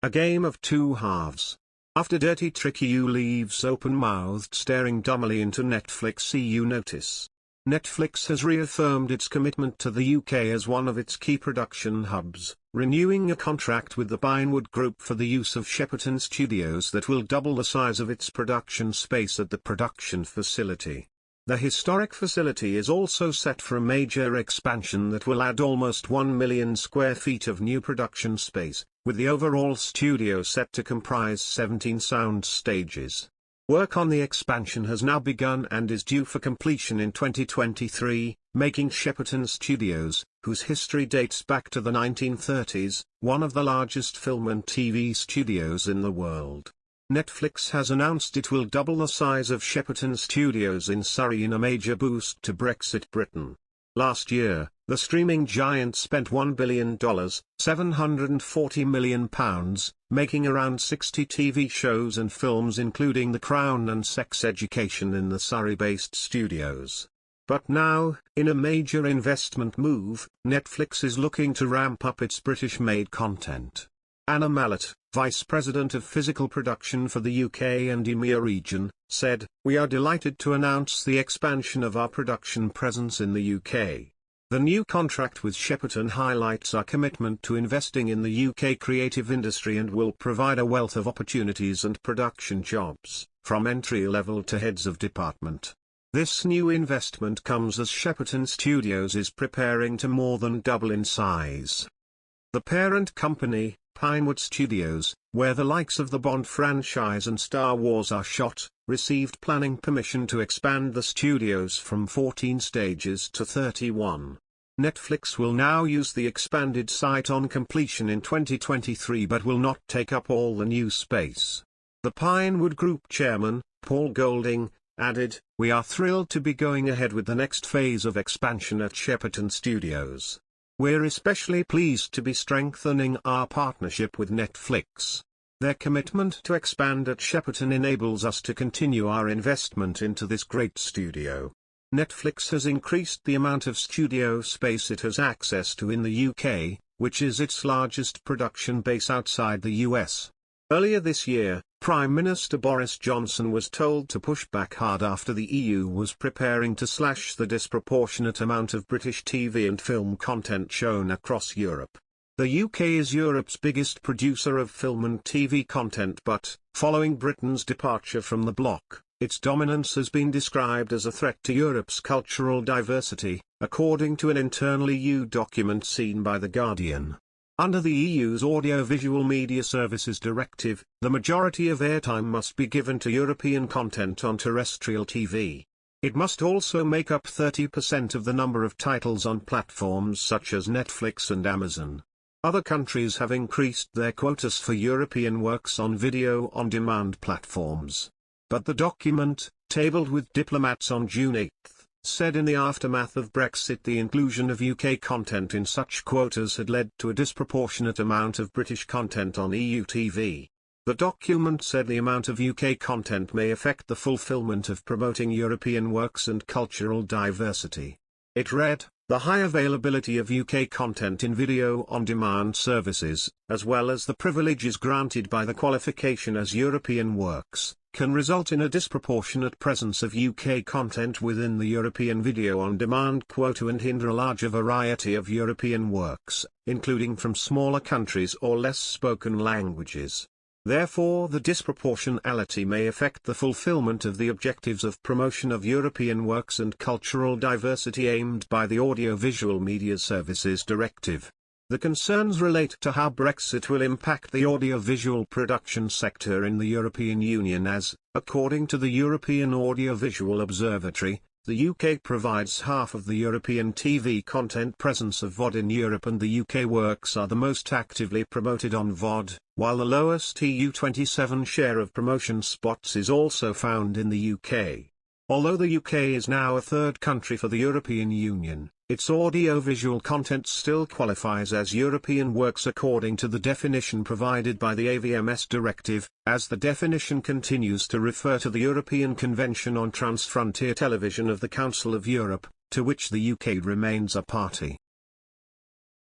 A game of two halves. After Dirty Tricky You leaves open-mouthed staring dumbly into Netflix EU notice. Netflix has reaffirmed its commitment to the UK as one of its key production hubs, renewing a contract with the Pinewood Group for the use of Shepperton Studios that will double the size of its production space at the production facility. The historic facility is also set for a major expansion that will add almost 1 million square feet of new production space, with the overall studio set to comprise 17 sound stages. Work on the expansion has now begun and is due for completion in 2023, making Shepperton Studios, whose history dates back to the 1930s, one of the largest film and TV studios in the world. Netflix has announced it will double the size of Shepperton Studios in Surrey in a major boost to Brexit Britain. Last year, the streaming giant spent $1 billion, £740 million, making around 60 TV shows and films including The Crown and Sex Education in the Surrey-based studios. But now, in a major investment move, Netflix is looking to ramp up its British-made content. Anna Mallett, Vice President of Physical Production for the UK and EMEA region, said, "We are delighted to announce the expansion of our production presence in the UK. The new contract with Shepperton highlights our commitment to investing in the UK creative industry and will provide a wealth of opportunities and production jobs, from entry-level to heads of department." This new investment comes as Shepperton Studios is preparing to more than double in size. The parent company, Pinewood Studios, where the likes of the Bond franchise and Star Wars are shot, received planning permission to expand the studios from 14 stages to 31. Netflix will now use the expanded site on completion in 2023 but will not take up all the new space. The Pinewood Group chairman, Paul Golding, added, "We are thrilled to be going ahead with the next phase of expansion at Shepperton Studios. We're especially pleased to be strengthening our partnership with Netflix. Their commitment to expand at Shepperton enables us to continue our investment into this great studio." Netflix has increased the amount of studio space it has access to in the UK, which is its largest production base outside the US. Earlier this year, Prime Minister Boris Johnson was told to push back hard after the EU was preparing to slash the disproportionate amount of British TV and film content shown across Europe. The UK is Europe's biggest producer of film and TV content but, following Britain's departure from the bloc, its dominance has been described as a threat to Europe's cultural diversity, according to an internal EU document seen by The Guardian. Under the EU's Audiovisual Media Services Directive, the majority of airtime must be given to European content on terrestrial TV. It must also make up 30% of the number of titles on platforms such as Netflix and Amazon. Other countries have increased their quotas for European works on video-on-demand platforms. But the document, tabled with diplomats on June 8, said in the aftermath of Brexit the inclusion of UK content in such quotas had led to a disproportionate amount of British content on EU TV. The document said the amount of UK content may affect the fulfillment of promoting European works and cultural diversity. It read, "The high availability of UK content in video-on-demand services, as well as the privileges granted by the qualification as European works, can result in a disproportionate presence of UK content within the European video-on-demand quota and hinder a larger variety of European works, including from smaller countries or less spoken languages. Therefore the disproportionality may affect the fulfillment of the objectives of promotion of European works and cultural diversity aimed by the Audiovisual Media Services Directive." The concerns relate to how Brexit will impact the audiovisual production sector in the European Union as, according to the European Audiovisual Observatory, the UK provides half of the European TV content presence of VOD in Europe and the UK works are the most actively promoted on VOD, while the lowest EU27 share of promotion spots is also found in the UK. Although the UK is now a third country for the European Union, its audiovisual content still qualifies as European works according to the definition provided by the AVMS Directive, as the definition continues to refer to the European Convention on Transfrontier Television of the Council of Europe, to which the UK remains a party.